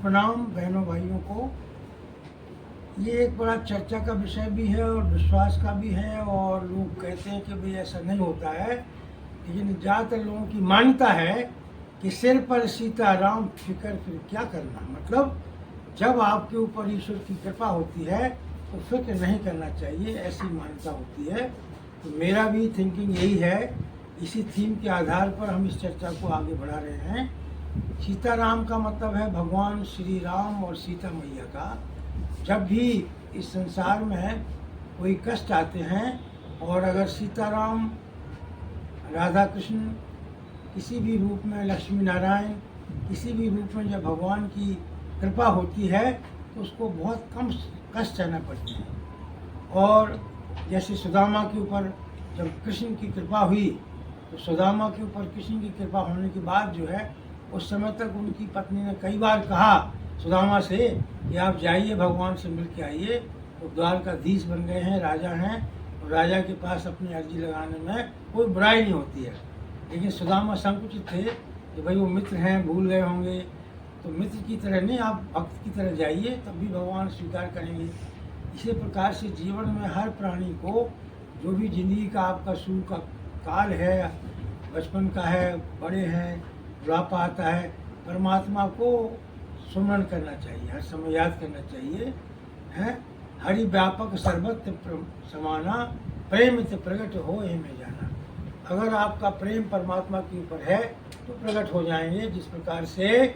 प्रणाम बहनों भाइयों को। ये एक बड़ा चर्चा का विषय भी है और विश्वास का भी है, और लोग कहते हैं कि भाई ऐसा नहीं होता है, लेकिन ज़्यादातर लोगों की मान्यता है कि सिर पर सीताराम फिक्र फिर क्या करना। मतलब जब आपके ऊपर ईश्वर की कृपा होती है तो फिक्र नहीं करना चाहिए, ऐसी मान्यता होती है। तो मेरा भी थिंकिंग यही है। इसी थीम के आधार पर हम इस चर्चा को आगे बढ़ा रहे हैं। सीताराम का मतलब है भगवान श्री राम और सीता मैया का। जब भी इस संसार में कोई कष्ट आते हैं, और अगर सीताराम, राधा कृष्ण किसी भी रूप में, लक्ष्मी नारायण किसी भी रूप में जब भगवान की कृपा होती है तो उसको बहुत कम कष्ट सहना पड़ते हैं। और जैसे सुदामा के ऊपर जब कृष्ण की कृपा हुई, तो सुदामा के ऊपर कृष्ण की कृपा होने के बाद जो है, उस समय तक उनकी पत्नी ने कई बार कहा सुदामा से कि आप जाइए, भगवान से मिल के आइए। वो द्वारकाधीश बन गए हैं, राजा हैं, और राजा के पास अपनी अर्जी लगाने में कोई बुराई नहीं होती है। लेकिन सुदामा संकुचित थे कि भाई वो मित्र हैं, भूल गए होंगे। तो मित्र की तरह नहीं, आप भक्त की तरह जाइए, तब भी भगवान स्वीकार करेंगे। इसी प्रकार से जीवन में हर प्राणी को, जो भी जिंदगी का आपका शुरू का काल है, बचपन का है, बड़े हैं, बुढ़ापा आता है, परमात्मा को सुमरण करना चाहिए, हर समय याद करना चाहिए। है हरि व्यापक सर्वत्र समाना, प्रेम ते प्रकट हो हे में जाना। अगर आपका प्रेम परमात्मा के ऊपर है तो प्रकट हो जाएंगे। जिस प्रकार से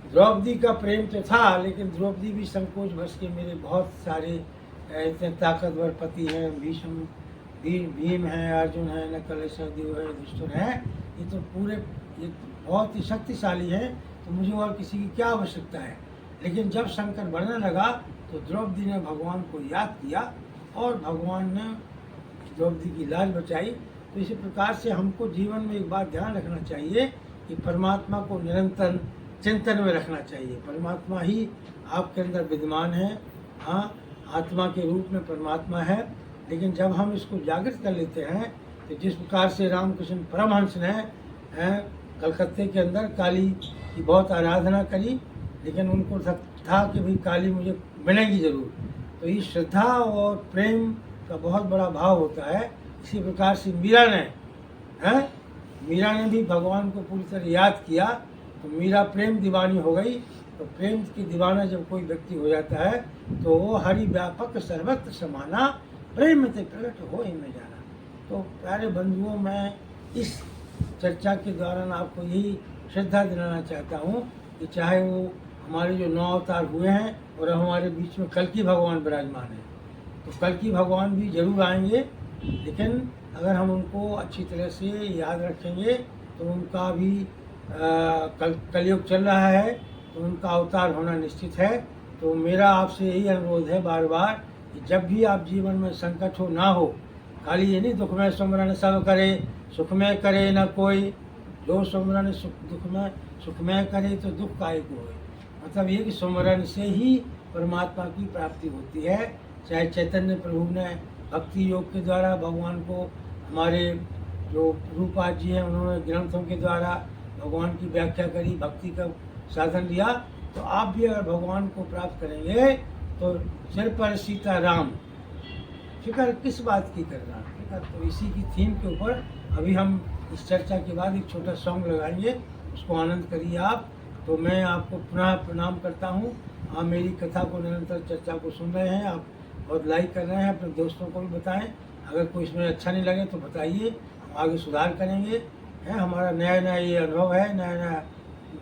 द्रौपदी का प्रेम तो था, लेकिन द्रौपदी भी संकोच बस के मेरे बहुत सारे इतने ताकतवर पति हैं, भीम हैं, अर्जुन हैं, नकल, सहदेव है, दुष्टुर हैं, ये तो बहुत ही शक्तिशाली हैं, तो मुझे और किसी की क्या आवश्यकता है। लेकिन जब संकट बढ़ने लगा तो द्रौपदी ने भगवान को याद किया और भगवान ने द्रौपदी की लाज बचाई। तो इसी प्रकार से हमको जीवन में एक बात ध्यान रखना चाहिए कि परमात्मा को निरंतर चिंतन में रखना चाहिए। परमात्मा ही आपके अंदर विद्यमान है। हाँ, आत्मा के रूप में परमात्मा है, लेकिन जब हम इसको जागृत कर लेते हैं, तो जिस प्रकार से रामकृष्ण परमहंस ने कलकत्ते के अंदर काली की बहुत आराधना करी, लेकिन उनको था कि भाई काली मुझे मिलेगी ज़रूर। तो ये श्रद्धा और प्रेम का बहुत बड़ा भाव होता है। इसी प्रकार से मीरा ने भी भगवान को पूरी तरह याद किया, तो मीरा प्रेम दीवानी हो गई। तो प्रेम की दीवाना जब कोई व्यक्ति हो जाता है तो वो हरि व्यापक सर्वत्र समाना, प्रेम ते प्रकट हो इनमें जाना। तो प्यारे बंधुओं, मैं इस चर्चा के दौरान आपको यही श्रद्धा दिलाना चाहता हूँ कि चाहे वो हमारे जो 9 अवतार हुए हैं और हमारे बीच में कल्कि भगवान विराजमान है, तो कल्कि भगवान भी जरूर आएंगे। लेकिन अगर हम उनको अच्छी तरह से याद रखेंगे तो उनका भी कलयुग चल रहा है, तो उनका अवतार होना निश्चित है। तो मेरा आपसे यही अनुरोध है बार बार कि जब भी आप जीवन में संकट हो, ना हो, खाली ये नहीं दुख में सुमरन सब करे, सुख में करे न कोई, जो सुमरन सुख में करे तो दुख काहे को होए। मतलब ये कि सुमरन से ही परमात्मा की प्राप्ति होती है। चाहे चैतन्य प्रभु ने भक्ति योग के द्वारा भगवान को, हमारे जो रूपाद जी हैं उन्होंने ग्रंथों के द्वारा भगवान की व्याख्या करी, भक्ति का साधन लिया। तो आप भी अगर भगवान को प्राप्त करेंगे तो सिर पर सीताराम फिक्र किस बात की करना। फिक्र तो इसी की थीम के ऊपर अभी हम इस चर्चा के बाद एक छोटा सॉन्ग लगाएंगे, उसको आनंद करिए आप। तो मैं आपको पुनः प्रणाम करता हूँ। आप मेरी कथा को, निरंतर चर्चा को सुन रहे हैं, आप बहुत लाइक कर रहे हैं, अपने दोस्तों को भी बताएं। अगर कोई इसमें अच्छा नहीं लगे तो बताइए, हम आगे सुधार करेंगे। है हमारा नया ये अनुभव है, नया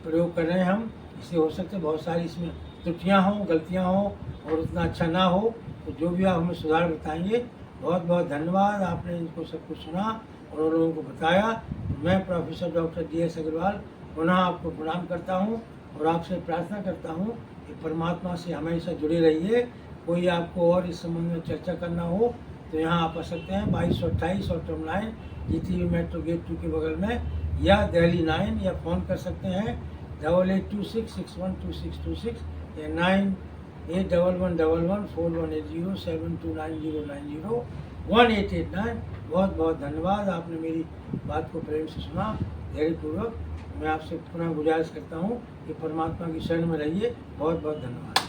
प्रयोग कर रहे हैं हम। इससे हो सकते बहुत सारी इसमें त्रुटियाँ हों, गलतियाँ हों और उतना अच्छा ना हो, तो जो भी आप हमें सुधार बताएंगे। बहुत बहुत धन्यवाद, आपने इनको सब कुछ सुना और उन लोगों को बताया। मैं प्रोफेसर डॉक्टर DS अग्रवाल पुनः आपको प्रणाम करता हूँ और आपसे प्रार्थना करता हूँ कि परमात्मा से हमेशा जुड़े रहिए। कोई आपको और इस संबंध में चर्चा करना हो तो यहाँ आप आ सकते हैं 2228 और टर्म 9 GTV मेट्रो गेट 2 के बगल में, या दिल्ली 9, या फ़ोन कर सकते हैं 8826612626 या 9811114180729090 1889। बहुत बहुत धन्यवाद, आपने मेरी बात को प्रेम से सुना, धैर्यपूर्वक। मैं आपसे पुनः गुजारिश करता हूँ कि परमात्मा की शरण में रहिए। बहुत बहुत धन्यवाद।